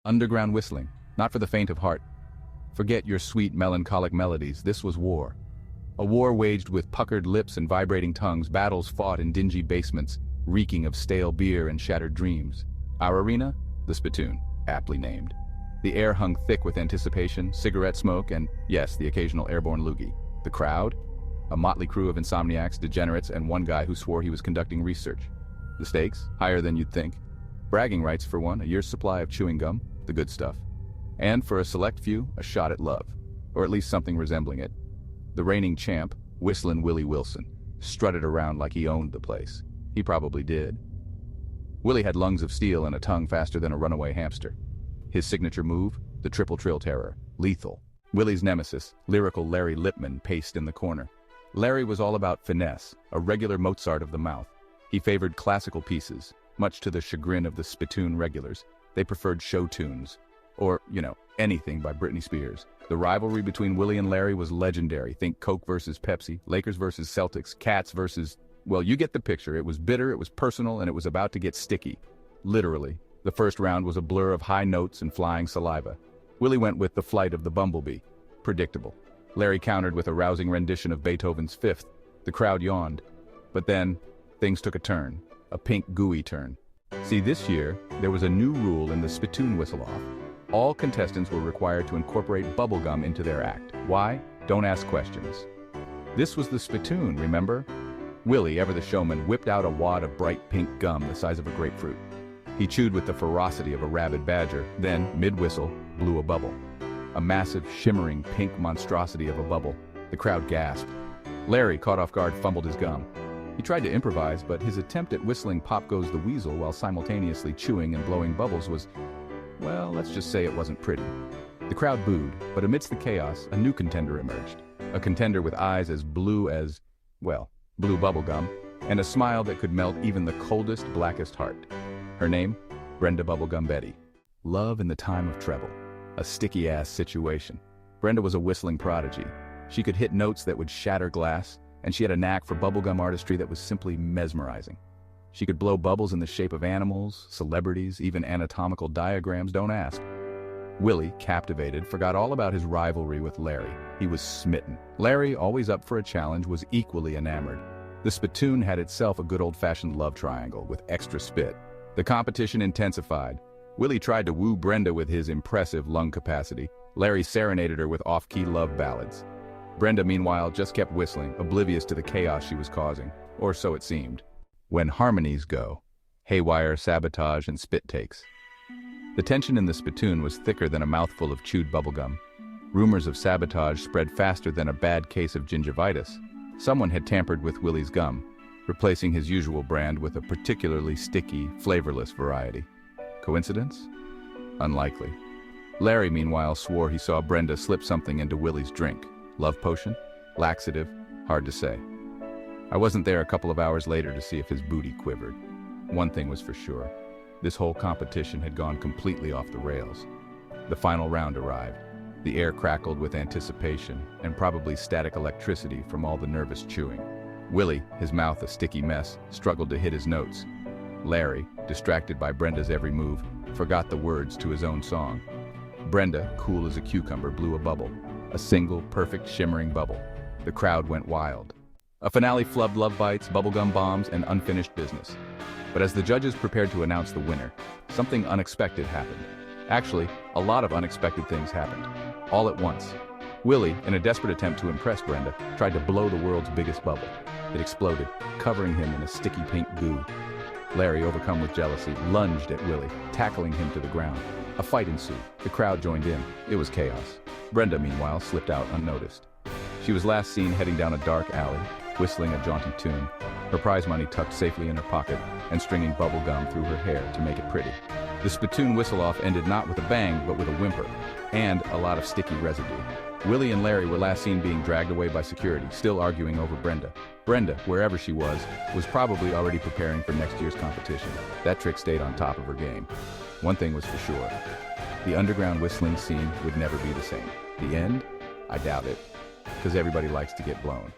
Underground whistling, not for the faint of heart. Forget your sweet melancholic melodies, this was war. A war waged with puckered lips and vibrating tongues, battles fought in dingy basements, reeking of stale beer and shattered dreams. Our arena? The spittoon, aptly named. The air hung thick with anticipation, cigarette smoke, and, yes, the occasional airborne loogie. The crowd? A motley crew of insomniacs, degenerates, and one guy who swore he was conducting research. The stakes? Higher than you'd think. Bragging rights for one, a year's supply of chewing gum, the good stuff. And for a select few, a shot at love. Or at least something resembling it. The reigning champ, Whistlin' Willie Wilson, strutted around like he owned the place. He probably did. Willie had lungs of steel and a tongue faster than a runaway hamster. His signature move, the triple trill terror, lethal. Willie's nemesis, lyrical Larry Lipman, paced in the corner. Larry was all about finesse, a regular Mozart of the mouth. He favored classical pieces, much to the chagrin of the spittoon regulars. They preferred show tunes. Or, anything by Britney Spears. The rivalry between Willie and Larry was legendary. Think Coke versus Pepsi, Lakers versus Celtics, Cats versus... Well, you get the picture. It was bitter, it was personal, and it was about to get sticky. Literally. The first round was a blur of high notes and flying saliva. Willie went with The Flight of the Bumblebee. Predictable. Larry countered with a rousing rendition of Beethoven's Fifth. The crowd yawned. But then, things took a turn. A pink, gooey turn. See, this year, there was a new rule in the spittoon whistle-off. All contestants were required to incorporate bubblegum into their act. Why? Don't ask questions. This was the spittoon, remember? Willie, ever the showman, whipped out a wad of bright pink gum the size of a grapefruit. He chewed with the ferocity of a rabid badger, then, mid-whistle, blew a bubble. A massive, shimmering, pink monstrosity of a bubble. The crowd gasped. Larry, caught off guard, fumbled his gum. He tried to improvise, but his attempt at whistling Pop Goes the Weasel while simultaneously chewing and blowing bubbles was, well, let's just say it wasn't pretty. The crowd booed, but amidst the chaos, a new contender emerged. A contender with eyes as blue as, well, blue bubblegum, and a smile that could melt even the coldest, blackest heart. Her name? Brenda Bubblegum Betty. Love in the time of treble. A sticky-ass situation. Brenda was a whistling prodigy. She could hit notes that would shatter glass, and she had a knack for bubblegum artistry that was simply mesmerizing. She could blow bubbles in the shape of animals, celebrities, even anatomical diagrams, don't ask. Willie, captivated, forgot all about his rivalry with Larry. He was smitten. Larry, always up for a challenge, was equally enamored. The spittoon had itself a good old-fashioned love triangle with extra spit. The competition intensified. Willie tried to woo Brenda with his impressive lung capacity. Larry serenaded her with off-key love ballads. Brenda, meanwhile, just kept whistling, oblivious to the chaos she was causing. Or so it seemed. When harmonies go, haywire, sabotage, and spit takes. The tension in the spittoon was thicker than a mouthful of chewed bubblegum. Rumors of sabotage spread faster than a bad case of gingivitis. Someone had tampered with Willie's gum, replacing his usual brand with a particularly sticky, flavorless variety. Coincidence? Unlikely. Larry, meanwhile, swore he saw Brenda slip something into Willie's drink. Love potion? Laxative? Hard to say. I wasn't there a couple of hours later to see if his booty quivered. One thing was for sure. This whole competition had gone completely off the rails. The final round arrived. The air crackled with anticipation and probably static electricity from all the nervous chewing. Willie, his mouth a sticky mess, struggled to hit his notes. Larry, distracted by Brenda's every move, forgot the words to his own song. Brenda, cool as a cucumber, blew a bubble. A single, perfect, shimmering bubble. The crowd went wild. A finale flubbed love bites, bubblegum bombs, and unfinished business. But as the judges prepared to announce the winner, something unexpected happened. Actually, a lot of unexpected things happened. All at once. Willie, in a desperate attempt to impress Brenda, tried to blow the world's biggest bubble. It exploded, covering him in a sticky pink goo. Larry, overcome with jealousy, lunged at Willie, tackling him to the ground. A fight ensued. The crowd joined in. It was chaos. Brenda, meanwhile, slipped out unnoticed. She was last seen heading down a dark alley, whistling a jaunty tune, her prize money tucked safely in her pocket, and stringing bubble gum through her hair to make it pretty. The spittoon whistle-off ended not with a bang, but with a whimper, and a lot of sticky residue. Willie and Larry were last seen being dragged away by security, still arguing over Brenda. Brenda, wherever she was probably already preparing for next year's competition. That trick stayed on top of her game. One thing was for sure. The underground whistling scene would never be the same. The end? I doubt it, because everybody likes to get blown.